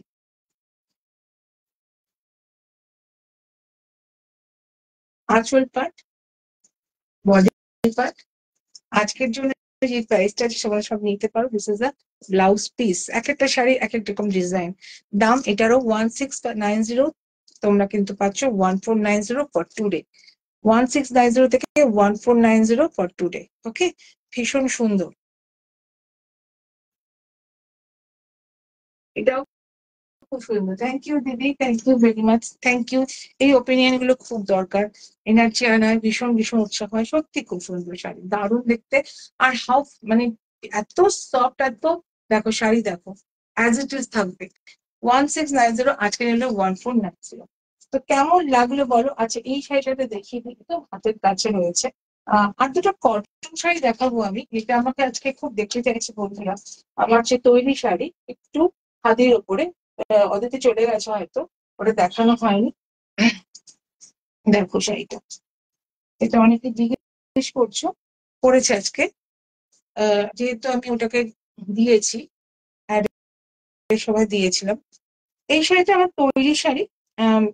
আঁচল পাট, বডি পার্ট, আজকের জন্য যে প্রাইসটা আছে সবাই সব নিতে পারো। This is a blouse piece. এক একটা শাড়ি এক এক রকম ডিজাইন। দাম এটারও 1690, তোমরা কিন্তু পাচ্ছ 1490 ফর টুডে। 1690 থেকে 1490 ফর টুডে। ওকে, ভীষণ সুন্দর। এটাও খুব সুন্দর। থ্যাংক ইউ দিদি, thank you very much, thank you. এই ওপিনিয়ন গুলো খুব দরকার, এনার্জি আনায় ভীষণ ভীষণ উৎসাহ হয়। সত্যি খুব সুন্দর শাড়ি, দারুণ দেখতে। আর হাউ মানে এত সফট, এত, দেখো শাড়ি দেখো অ্যাজ ইট ইজ থাকবে। 1690, আজকে নিলে 1490। তো কেমন লাগলো বলো? আচ্ছা এই শাড়িটাতে দেখিয়ে দিই, তো হাতের কাছে রয়েছে। আর দুটো কটন শাড়ি দেখাবো আমি, এটা আমাকে আজকে খুব দেখতে চাইছে বন্ধুরা। আমার যে তৈরি শাড়ি একটু হাতের ওপরে, অদিতি চলে গেছে হয়তো, ওটা দেখানো হয়নি। দেখো শাড়িটা, এটা অনেকে জিজ্ঞেস করছো, পরেছে আজকে। যেহেতু আমি ওটাকে দিয়েছি, সবাই দিয়েছিলাম। এই শাড়িটা আমার তৈরি শাড়ি,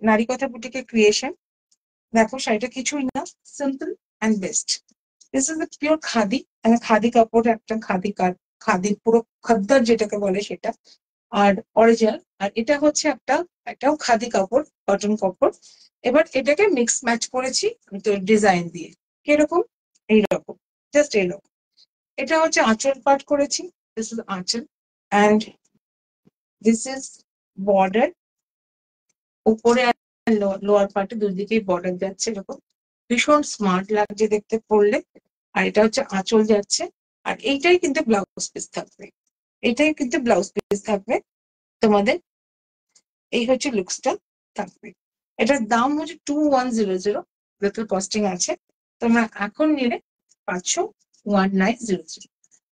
নারীকথা বুটিকের ক্রিয়েশন। দেখো শাড়িটা কিছুই না, simple and best. This is pure khadi, মানে খাদি কাপড়, একটা খাদি খাদির পুরো খদ্দার যেটাকে বলে সেটা, আর অরিজিনাল। আর এটা হচ্ছে একটা, একটাও খাদি কাপড়, কটন কাপড়। এবার এটাকে মিক্স ম্যাচ করেছি তো ডিজাইন দিয়ে। কিরকম? এইরকম, জাস্ট এইরকম। এটা হচ্ছে আঁচল পাট করেছি, দিস ইজ আঁচল, অ্যান্ড দিস ইজ বর্ডার। উপরে আর লোয়ার পার্টে দুদিকেই বর্ডার যাচ্ছে এরকম, ভীষণ স্মার্ট লাগছে দেখতে পড়লে। আর এটা হচ্ছে আঁচল যাচ্ছে, আর এইটাই কিন্তু ব্লাউজ পিস থাকবে। এইটাই কিন্তু ব্লাউজ পিস থাকবে তোমাদের। এই হচ্ছে লুকসটা থাকবে। এটার দাম হচ্ছে 2100, লোকাল কস্টিং আছে। তোমরা এখন নিলে পাচ্ছ 1900,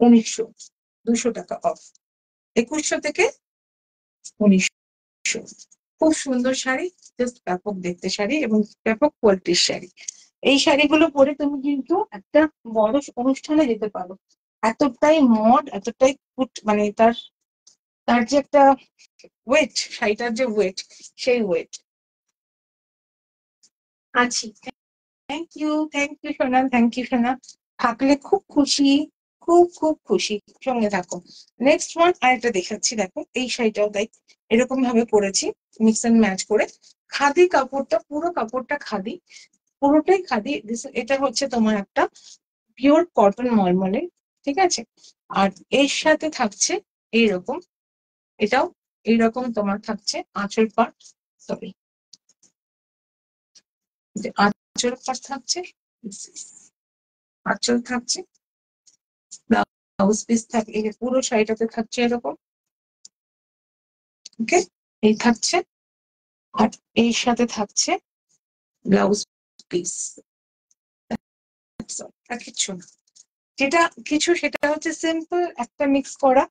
1900, 200 টাকা অফ। 2100 থেকে 1900। খুব সুন্দর শাড়ি, জাস্ট ব্যাপক দেখতে শাড়ি এবং ব্যাপক কোয়ালিটির শাড়ি। এই শাড়িগুলো পরে তুমি কিন্তু একটা বড় অনুষ্ঠানে যেতে পারো। এতটাই মড, এতটাই মানে তার তার যে একটা ওয়েট, শাড়িটার যে ওয়েট, সেই ওয়েট। আছি। থ্যাংক ইউ, থ্যাংক ইউ সোনা, থ্যাংক ইউ সোনা। থাকলে খুব খুশি, খুব খুব খুশি। সঙ্গে থাকো। নেক্সট ওয়ান আরেকটা দেখাচ্ছি। দেখো এই শাড়িটাও তাই এরকম ভাবে করেছি, মিক্স এন্ড ম্যাচ করে। খাদি কাপড়টা, পুরো কাপড়টা খাদি, পুরোটাই খাদি। এটা হচ্ছে তোমার একটা পিওর কটন মলমলে, ঠিক আছে। আর এর সাথে থাকছে এইরকম, এটাও এইরকম তোমার থাকছে আঁচল পাট, সরি, আঁচল পাট থাকছে, আঁচল থাকছে, ব্লাউজ পিস থাকে, এই যে পুরো শাড়িটাতে থাকছে এরকম। ওকে, এই থাকছে, আর এর সাথে থাকছে ব্লাউজ পিস। আর কিচ্ছু না, যেটা কিছু সেটা হচ্ছে সিম্পল একটা মিক্স করা,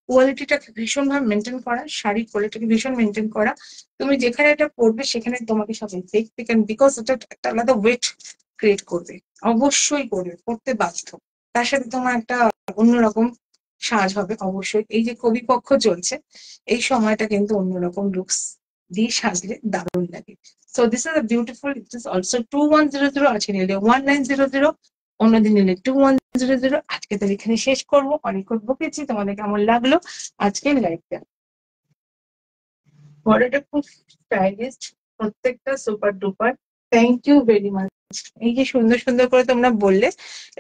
কোয়ালিটিটাকে ভীষণ ভাবে মেনটেন করা, শাড়ির কোয়ালিটিকে ভীষণ মেনটেন করা। তুমি যেখানে এটা পড়বে সেখানে তোমাকে সবাই দেখবে, কারণ বিকজ এটা একটা আলাদা ওয়েট ক্রিয়েট করবে, অবশ্যই করবে, করতে বাধ্য। তার সাথে তোমার একটা অন্যরকম সাজ হবে অবশ্যই। এই যে কবি পক্ষ চলছে, এই সময়টা কিন্তু অন্যরকম লুকস দিয়ে সাজলে দারুণ লাগে। So this is a beautiful, it is also 2100, আজকে নিলে 1900, অন্যদিন নিলে 2100। আজকে তো এখানে শেষ করবো, অনেকক্ষণ বকেছি। তোমাদের কেমন লাগলো আজকের লাইভটা? বড়টা খুব স্টাইলিশ, প্রত্যেকটা super duper. Thank you very much. এই যে সুন্দর সুন্দর করে তোমরা বললে,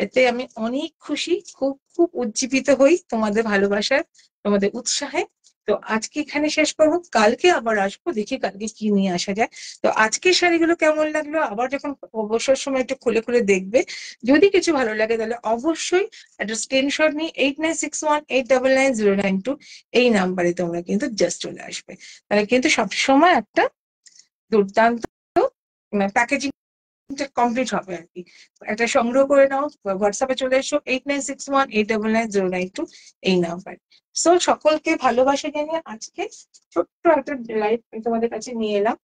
এতে আমি অনেক খুশি, খুব খুব উজ্জীবিত হই তোমাদের ভালোবাসায়, তোমাদের উৎসাহে। তো আজকে এখানে শেষ করবো, কালকে আবার আসবো, দেখি কালকে কি নিয়ে আসা যায়। তো আজকের শাড়িগুলো কেমন লাগলো আবার যখন অবসর সময় একটু খুলে খুলে দেখবে, যদি কিছু ভালো লাগে তাহলে অবশ্যই একটা স্ক্রিনশট নিয়ে 8961899092 এই নাম্বারে তোমরা কিন্তু জাস্ট চলে আসবে। তাহলে কিন্তু সবসময় একটা দুর্দান্ত প্যাকেজিং কমপ্লিট হবে আর কি। একটা সংগ্রহ করে নাও, হোয়াটসঅ্যাপে চলে এসো 8961899092 এই নাম্বার। সো সকলকে ভালোবাসা জানিয়ে আজকে ছোট্ট একটা লাইভ তোমাদের কাছে নিয়ে এলাম।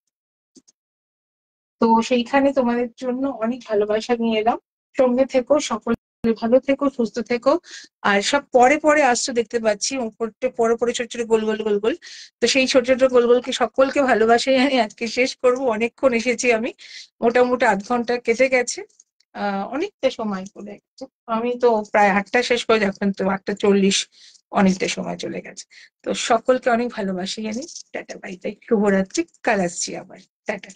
তো সেইখানে তোমাদের জন্য অনেক ভালোবাসা নিয়ে এলাম। সঙ্গে থেকো, সকলে ভালো থেকো, সুস্থ থেকো। আর সব পরে পরে আসছো দেখতে পাচ্ছি, উপরটা পরে পরে ছোট ছোট গোল গোল গোল গোল। তো সেই ছোট ছোট গোল গোলকে সকলকে ভালোবাসাই আমি আজকে শেষ করব। অনেকক্ষণ এসেছি আমি, মোটামুটি আধ ঘন্টা কেটে গেছে, অনেকটা সময় চলে গেছে। আমি তো প্রায় 8টা শেষ করে, এখন তো 8টা 40, অনেকটা সময় চলে গেছে। তো সকলকে অনেক ভালোবাসি জানি। টাটা বাই বাই, শুভরাত্রি, কাল আসছি আবার। টাটা।